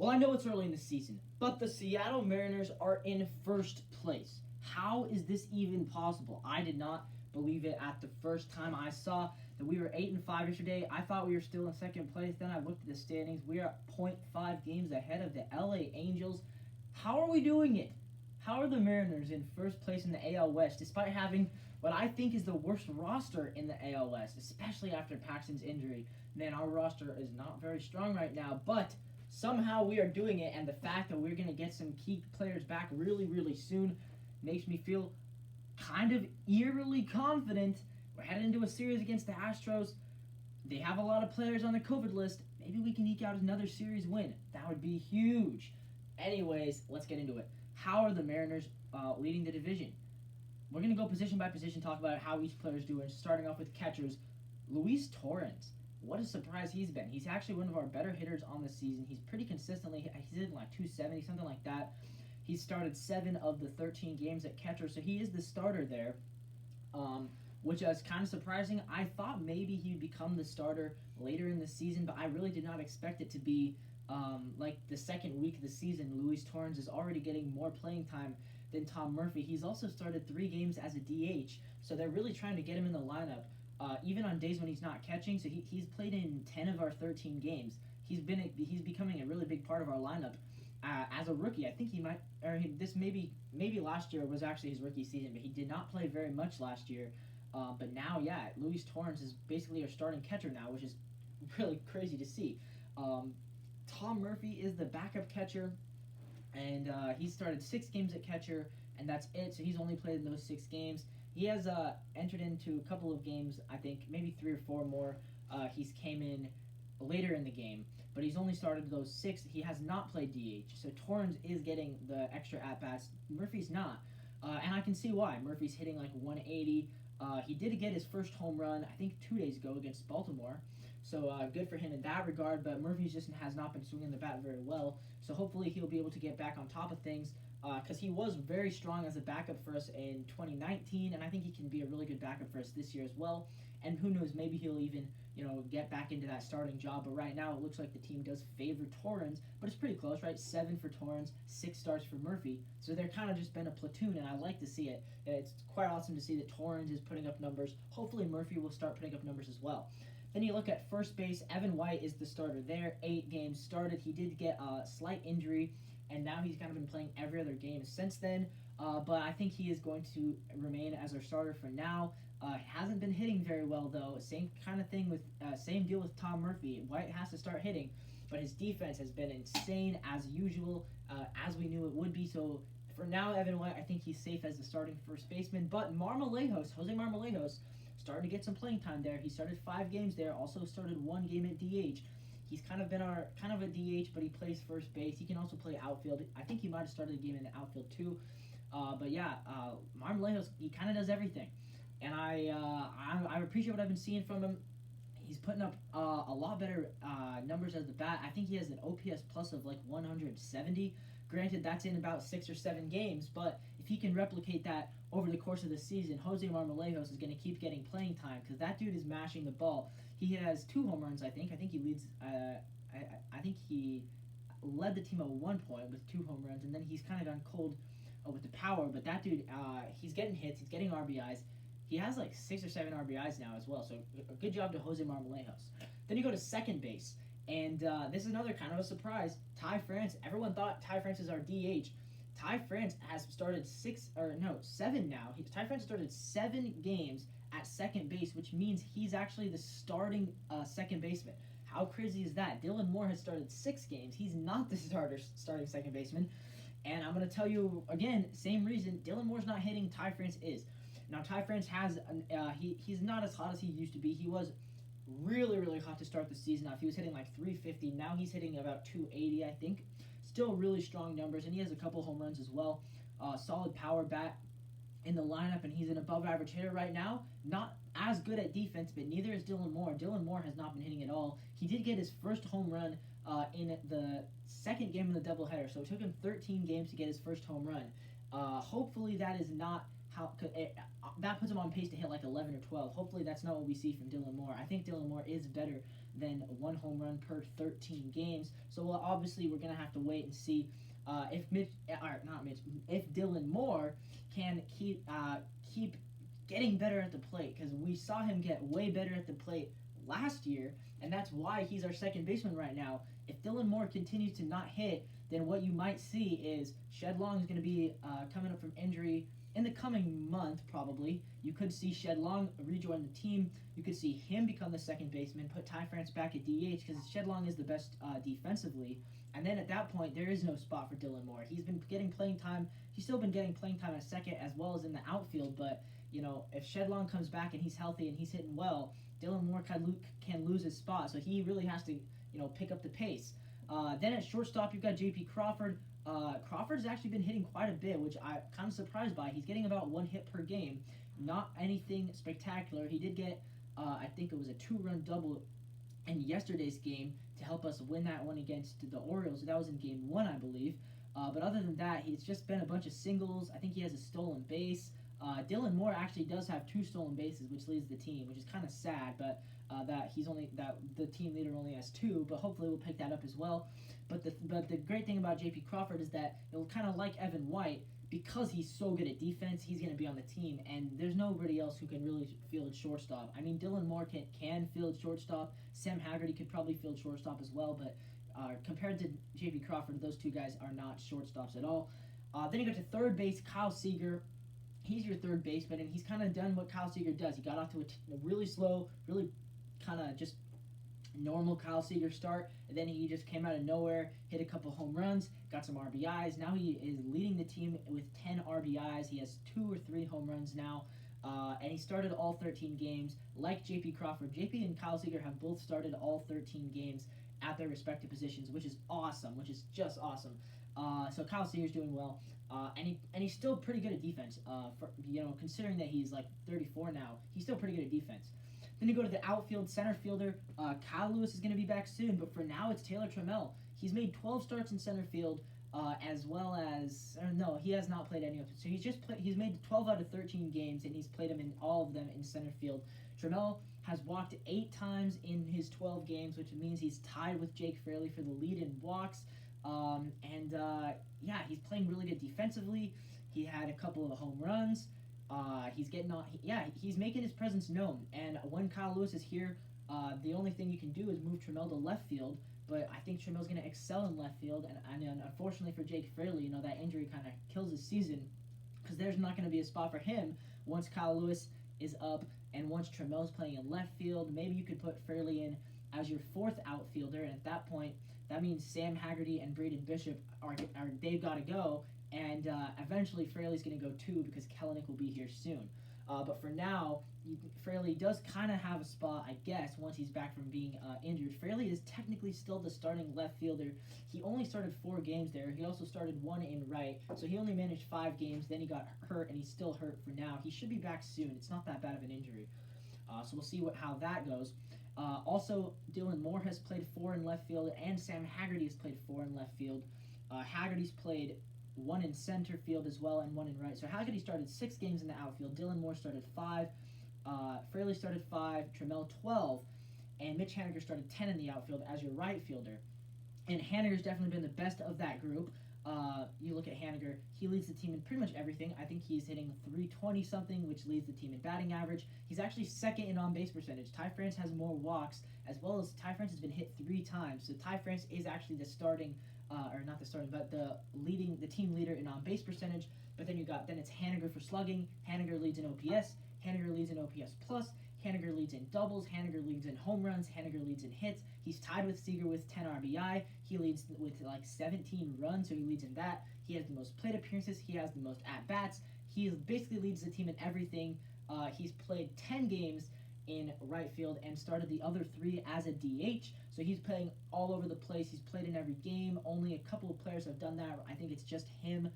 Well, I know it's early in the season, but the Seattle Mariners are in first place. How is this even possible? I did not believe it at the first time I saw that we were 8-5 yesterday. I thought we were still in second place. Then I looked at the standings. We are at .5 games ahead of the LA Angels. How are we doing it? How are the Mariners in first place in the AL West despite having what I think is the worst roster in the AL West, especially after Paxton's injury? Man, our roster is not very strong right now, but somehow we are doing it, and the fact that we're going to get some key players back really, really soon makes me feel kind of eerily confident. We're headed into a series against the Astros. They have a lot of players on the COVID list. Maybe we can eke out another series win. That would be huge. Anyways, let's get into it. How are the Mariners leading the division? We're going to go position by position, talk about how each player is doing, starting off with catchers. Luis Torrance. What a surprise he's been. He's actually one of our better hitters on the season. He's pretty consistently, he's hitting like 270, something like that. He's started 7 of the 13 games at catcher, so he is the starter there, which is kind of surprising. I thought maybe he would become the starter later in the season, but I really did not expect it to be like the second week of the season. Luis Torrance is already getting more playing time than Tom Murphy. He's also started 3 games as a DH, so they're really trying to get him in the lineup. Even on days when he's not catching, so he's played in 10 of our 13 games. He's becoming a really big part of our lineup as a rookie. I think he might, maybe last year was actually his rookie season, but he did not play very much last year. But now, yeah, Luis Torrance is basically our starting catcher now, which is really crazy to see. Tom Murphy is the backup catcher, and he started 6 games at catcher, and that's it. So he's only played in those 6 games. He has entered into a couple of games, I think maybe 3 or 4 more. He's came in later in the game, but he's only started those 6. He has not played DH, so Torrance is getting the extra at-bats. Murphy's not, and I can see why. Murphy's hitting like 180. He did get his first home run, I think 2 days ago against Baltimore, so good for him in that regard, but Murphy just has not been swinging the bat very well, so hopefully he'll be able to get back on top of things. Because he was very strong as a backup for us in 2019, and I think he can be a really good backup for us this year as well. And who knows, maybe he'll even, get back into that starting job. But right now, it looks like the team does favor Torrance, but it's pretty close, right? 7 for Torrance, 6 starts for Murphy. So they're kind of just been a platoon, and I like to see it. It's quite awesome to see that Torrance is putting up numbers. Hopefully, Murphy will start putting up numbers as well. Then you look at first base. Evan White is the starter there. 8 games started. He did get a slight injury, and now he's kind of been playing every other game since then. But I think he is going to remain as our starter for now. Hasn't been hitting very well, though. Same kind of thing with, same deal with Tom Murphy. White has to start hitting, but his defense has been insane as usual, as we knew it would be. So for now, Evan White, I think he's safe as the starting first baseman. But Jose Marmalejos, starting to get some playing time there. He started 5 games there, also started 1 game at DH. He's kind of been our kind of a DH, but he plays first base. He can also play outfield. I think he might have started a game in the outfield too. But yeah, Marmalejos, he kind of does everything, and I appreciate what I've been seeing from him. He's putting up a lot better numbers as the bat. I think he has an OPS plus of like 170. Granted, that's in about 6 or 7 games, but if he can replicate that over the course of the season, Jose Marmalejos is going to keep getting playing time because that dude is mashing the ball. He has 2 home runs, I think. I think he leads. I think he led the team at one point with 2 home runs, and then he's kind of gone cold with the power. But that dude, he's getting hits, he's getting RBIs. He has like 6 or 7 RBIs now as well. So a good job to Jose Marmalejos. Then you go to second base. And this is another kind of a surprise. Ty France. Everyone thought Ty France is our DH. Ty France has started 7 now. Ty France started 7 games at second base, which means he's actually the starting second baseman. How crazy is that? Dylan Moore has started 6 games. He's not the starting second baseman. And I'm going to tell you again, same reason. Dylan Moore's not hitting. Ty France is. Now Ty France has he's not as hot as he used to be. He was really, really hot to start the season off. He was hitting like 350. Now he's hitting about 280, I think. Still really strong numbers, and he has a couple home runs as well. Solid power bat in the lineup, and he's an above-average hitter right now. Not as good at defense, but neither is Dylan Moore. Dylan Moore has not been hitting at all. He did get his first home run in the second game of the doubleheader, so it took him 13 games to get his first home run. Hopefully that is not that puts him on pace to hit like 11 or 12. Hopefully that's not what we see from Dylan Moore. I think Dylan Moore is better than 1 home run per 13 games. So obviously we're gonna have to wait and see if Dylan Moore can keep getting better at the plate, because we saw him get way better at the plate last year, and that's why he's our second baseman right now. If Dylan Moore continues to not hit, then what you might see is Shed Long is going to be coming up from injury in the coming month, probably. You could see Shed Long rejoin the team. You could see him become the second baseman, put Ty France back at DH, because Shed Long is the best defensively. And then at that point, there is no spot for Dylan Moore. He's been getting playing time. He's still been getting playing time at second as well as in the outfield, but if Shed Long comes back and he's healthy and he's hitting well, Dylan Moore can lose his spot. So he really has to, pick up the pace. Then at shortstop, you've got J.P. Crawford. Crawford's actually been hitting quite a bit, which I'm kind of surprised by. He's getting about 1 hit per game. Not anything spectacular. He did get, I think it was a 2-run double in yesterday's game to help us win that one against the Orioles. That was in game 1, I believe. But other than that, he's just been a bunch of singles. I think he has a stolen base. Dylan Moore actually does have 2 stolen bases, which leads the team, which is kind of sad, but that the team leader only has 2. But hopefully we'll pick that up as well. But the great thing about J.P. Crawford is that it'll kind of like Evan White, because he's so good at defense, he's going to be on the team, and there's nobody else who can really field shortstop. I mean, Dylan Moore can field shortstop. Sam Haggerty could probably field shortstop as well, but compared to J.P. Crawford, those 2 guys are not shortstops at all. Then you go to third base, Kyle Seeger. He's your third baseman, and he's kind of done what Kyle Seeger does. He got off to a really slow, really kind of just normal Kyle Seeger start, and then he just came out of nowhere, hit a couple home runs, got some RBIs. Now he is leading the team with 10 RBIs. He has 2 or 3 home runs now, and he started all 13 games. Like J.P. Crawford, J.P. and Kyle Seeger have both started all 13 games at their respective positions, which is awesome, which is just awesome. So Kyle Seager's doing well. And he's still pretty good at defense. Considering that he's like 34 now, he's still pretty good at defense. Then you go to the outfield, center fielder. Kyle Lewis is going to be back soon, but for now it's Taylor Trammell. He's made 12 starts in center field, as well as he has not played any of it. So he's made 12 out of 13 games, and he's played them in all of them in center field. Trammell has walked 8 times in his 12 games, which means he's tied with Jake Fairley for the lead in walks. He's playing really good defensively. He had a couple of home runs. He's making his presence known. And when Kyle Lewis is here, the only thing you can do is move Trammell to left field. But I think Trammell's going to excel in left field. And unfortunately for Jake Fairley, that injury kind of kills his season, because there's not going to be a spot for him once Kyle Lewis is up and once Trammell's playing in left field. Maybe you could put Fairley in as your 4th outfielder, and at that point, that means Sam Haggerty and Brayden Bishop they've got to go, and eventually Fraley's going to go too, because Kellenic will be here soon. But for now, Fraley does kind of have a spot, I guess, once he's back from being injured. Fraley is technically still the starting left fielder. He only started 4 games there. He also started 1 in right, so he only managed 5 games. Then he got hurt, and he's still hurt for now. He should be back soon. It's not that bad of an injury. So we'll see how that goes. Also, Dylan Moore has played 4 in left field, and Sam Haggerty has played 4 in left field. Haggerty's played 1 in center field as well, and 1 in right. So Haggerty started 6 games in the outfield. Dylan Moore started 5. Fraley started 5. Trammell 12. And Mitch Haniger started 10 in the outfield as your right fielder. And Haniger's definitely been the best of that group. You look at Haniger, he leads the team in pretty much everything. I think he's hitting 320 something, which leads the team in batting average. He's actually second in on base percentage. Ty France has more walks, as well as Ty France has been hit 3 times. So Ty France is actually the starting, but the team leader in on base percentage. But then it's Haniger for slugging. Haniger leads in OPS. Haniger leads in OPS plus. Haniger leads in doubles. Haniger leads in home runs. Haniger leads in hits. He's tied with Seeger with 10 RBI. He leads with 17 runs, so he leads in that. He has the most plate appearances. He has the most at-bats. He basically leads the team in everything. He's played 10 games in right field and started the other 3 as a DH. So he's playing all over the place. He's played in every game. Only a couple of players have done that. I think it's just him.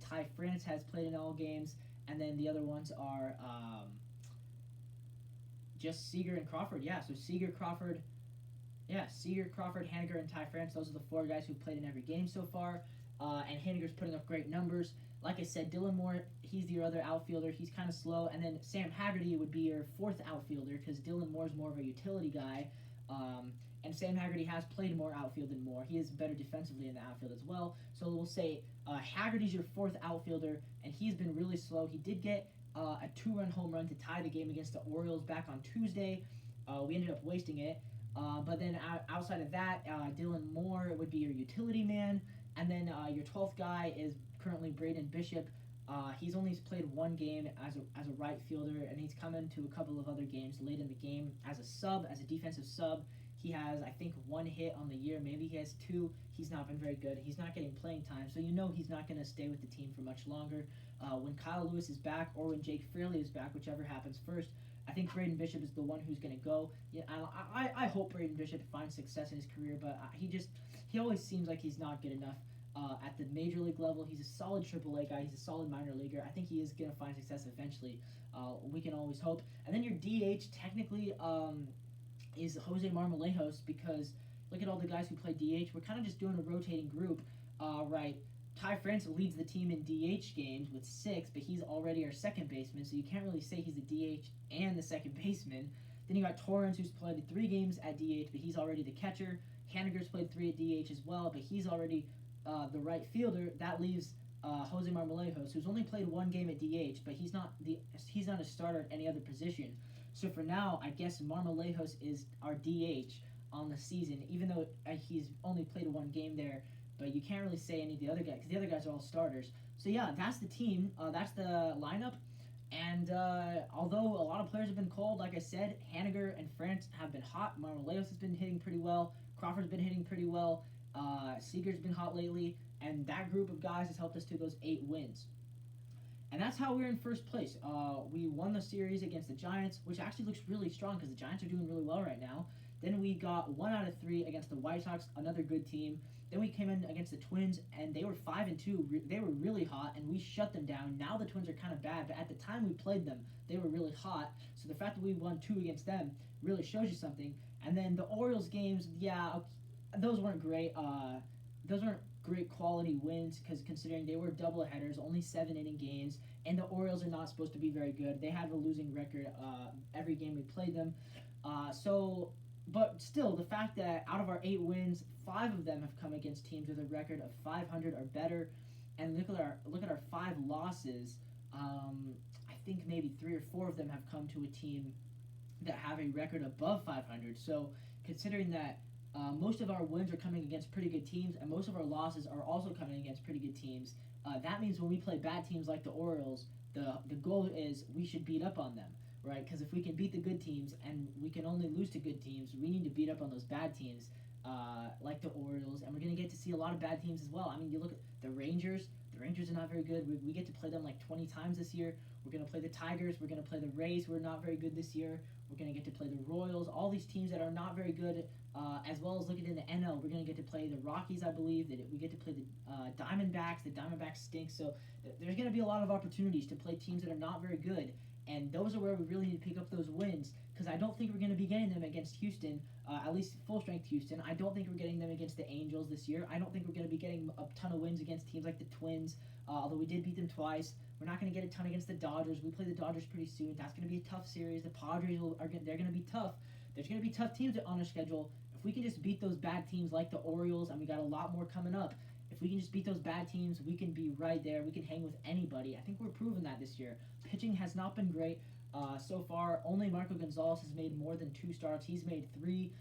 Ty France has played in all games. And then the other ones are just Seeger and Crawford. Yeah, so Seeger, Crawford, Haniger, and Ty France. Those are the 4 guys who've played in every game so far. And Haniger's putting up great numbers. Like I said, Dylan Moore, he's your other outfielder. He's kind of slow. And then Sam Haggerty would be your 4th outfielder, because Dylan Moore's more of a utility guy. And Sam Haggerty has played more outfield than Moore. He is better defensively in the outfield as well. So we'll say Haggerty's your fourth outfielder, and he's been really slow. He did get a 2-run home run to tie the game against the Orioles back on Tuesday. We ended up wasting it. But then outside of that, Dylan Moore would be your utility man. And then your 12th guy is currently Brayden Bishop. He's only played one game as a right fielder, and he's come into a couple of other games late in the game as a sub, as a defensive sub. He has, I think, 1 hit on the year. Maybe he has 2. He's not been very good. He's not getting playing time, so you know he's not going to stay with the team for much longer. When Kyle Lewis is back or when Jake Fraley is back, whichever happens first, I think Brayden Bishop is the one who's going to go. Yeah, I hope Brayden Bishop finds success in his career, but he always seems like he's not good enough. At the major league level, he's a solid AAA guy. He's a solid minor leaguer. I think he is going to find success eventually. We can always hope. And then your DH technically is Jose Marmalejos, because look at all the guys who play DH. We're kind of just doing a rotating group, right? Ty France leads the team in DH games with 6, but he's already our second baseman, so you can't really say he's a DH and the second baseman. Then you got Torrance, who's played 3 games at DH, but he's already the catcher. Haniger's played 3 at DH as well, but he's already the right fielder. That leaves Jose Marmalejos, who's only played 1 game at DH, but he's not a starter at any other position. So for now, I guess Marmalejos is our DH on the season, even though he's only played 1 game there. But you can't really say any of the other guys, because the other guys are all starters. So yeah, that's the team. That's the lineup. And although a lot of players have been cold, like I said, Haniger and France have been hot. Marmalejos has been hitting pretty well. Crawford's been hitting pretty well. Seeger's been hot lately. And that group of guys has helped us to those 8 wins. And that's how we're in first place. We won the series against the Giants, which actually looks really strong because the Giants are doing really well right now. Then we got 1 out of 3 against the White Sox, another good team. Then we came in against the Twins, and they were 5-2. They were really hot, and we shut them down. Now the Twins are kind of bad, but at the time we played them, they were really hot. So the fact that we won 2 against them really shows you something. And then the Orioles games, yeah, those weren't great. Those weren't great quality wins, because considering they were doubleheaders, only 7-inning games, and the Orioles are not supposed to be very good. They have a losing record every game we played them. But still, the fact that out of our 8 wins, 5 of them have come against teams with a record of 500 or better, and look at our 5 losses. I think maybe 3 or 4 of them have come to a team that have a record above 500. So considering that most of our wins are coming against pretty good teams, and most of our losses are also coming against pretty good teams, that means when we play bad teams like the Orioles, the goal is we should beat up on them. Right, because if we can beat the good teams and we can only lose to good teams, we need to beat up on those bad teams, like the Orioles, and we're going to get to see a lot of bad teams as well. I mean, you look at the Rangers. The Rangers are not very good. We get to play them like 20 times this year. We're going to play the Tigers. We're going to play the Rays, who are not very good this year. We're going to get to play the Royals. All these teams that are not very good, as well as looking in the NL, we're going to get to play the Rockies, I believe. We get to play the Diamondbacks. The Diamondbacks stink, so there's going to be a lot of opportunities to play teams that are not very good. And those are where we really need to pick up those wins, because I don't think we're going to be getting them against Houston, at least full-strength Houston. I don't think we're getting them against the Angels this year. I don't think we're going to be getting a ton of wins against teams like the Twins, although we did beat them twice. We're not going to get a ton against the Dodgers. We play the Dodgers pretty soon. That's going to be a tough series. The Padres, they're going to be tough. There's going to be tough teams on our schedule. If we can just beat those bad teams like the Orioles, and we got a lot more coming up, if we can just beat those bad teams, we can be right there. We can hang with anybody. I think we're proving that this year. Pitching has not been great so far. Only Marco Gonzalez has made more than 2 starts. He's made 3.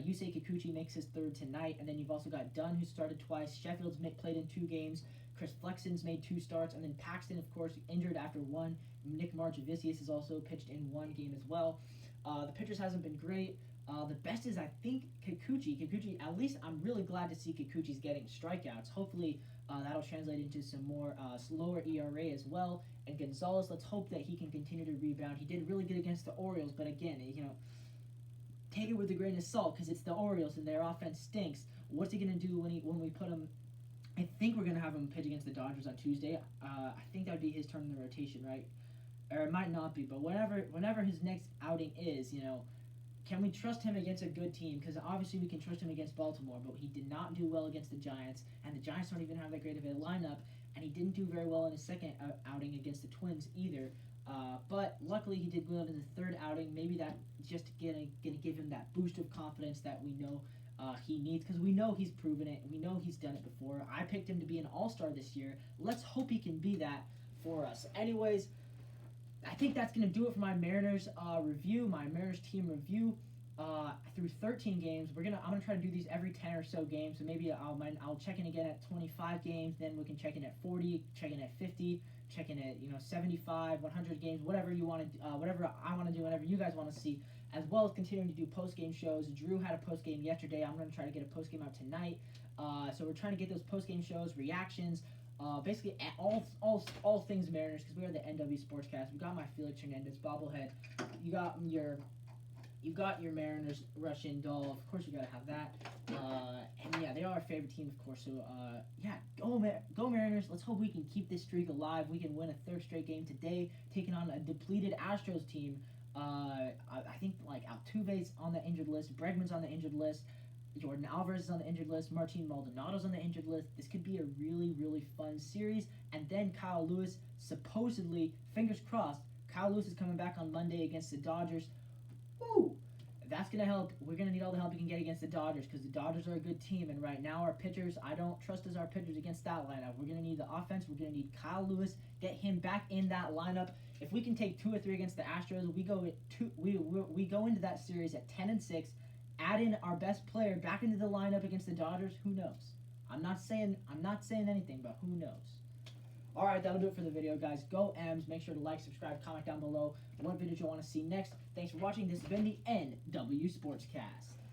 Yusei Kikuchi makes his 3rd tonight. And then you've also got Dunn, who started twice. Sheffield's played in 2 games. Chris Flexen's made 2 starts. And then Paxton, of course, injured after 1. Nick Marchavicius has also pitched in 1 game as well. The pitchers hasn't been great. The best is, I think, Kikuchi. Kikuchi, at least I'm really glad to see Kikuchi's getting strikeouts. Hopefully that'll translate into some more slower ERA as well. And Gonzalez, let's hope that he can continue to rebound. He did really good against the Orioles, but again, take it with a grain of salt, because it's the Orioles and their offense stinks. What's he going to do when we put him? I think we're going to have him pitch against the Dodgers on Tuesday. I think that would be his turn in the rotation, right? Or it might not be, but whenever his next outing is, can we trust him against a good team? Because obviously we can trust him against Baltimore, but he did not do well against the Giants, and the Giants don't even have that great of a lineup, and he didn't do very well in his second outing against the Twins either. But luckily he did go out in the third outing. Maybe that just gonna give him that boost of confidence that we know he needs, because we know he's proven it. We know he's done it before. I picked him to be an all-star this year. Let's hope he can be that for us. Anyways, I think that's going to do it for my Mariners review, my Mariners team review. Through 13 games, I'm gonna try to do these every 10 or so games. So maybe I'll check in again at 25 games. Then we can check in at 40, check in at 50, check in at 75, 100 games, whatever you want to, whatever I want to do, whatever you guys want to see. As well as continuing to do post game shows. Drew had a post game yesterday. I'm gonna try to get a post game out tonight. So we're trying to get those post game shows, reactions. Basically all things Mariners, because we are the NW Sportscast. We got my Felix Hernandez bobblehead. You got your Mariners Russian doll. Of course, you gotta have that. And yeah, they are our favorite team, of course. So yeah, go Mariners. Let's hope we can keep this streak alive. We can win a third straight game today, taking on a depleted Astros team. I think like Altuve's on the injured list, Bregman's on the injured list. Jordan Alvarez is on the injured list. Martin Maldonado's on the injured list. This could be a really, really fun series. And then Kyle Lewis, supposedly, fingers crossed, Kyle Lewis is coming back on Monday against the Dodgers. Woo! That's going to help. We're going to need all the help we can get against the Dodgers, because the Dodgers are a good team. And right now, our pitchers, I don't trust as our pitchers against that lineup. We're going to need the offense. We're going to need Kyle Lewis, get him back in that lineup. If we can take 2 or 3 against the Astros, we go into that series at 10-6. Add in our best player back into the lineup against the Dodgers. Who knows? I'm not saying anything, but who knows? All right, that'll do it for the video, guys. Go M's. Make sure to like, subscribe, comment down below what videos you want to see next. Thanks for watching. This has been the NW Sportscast.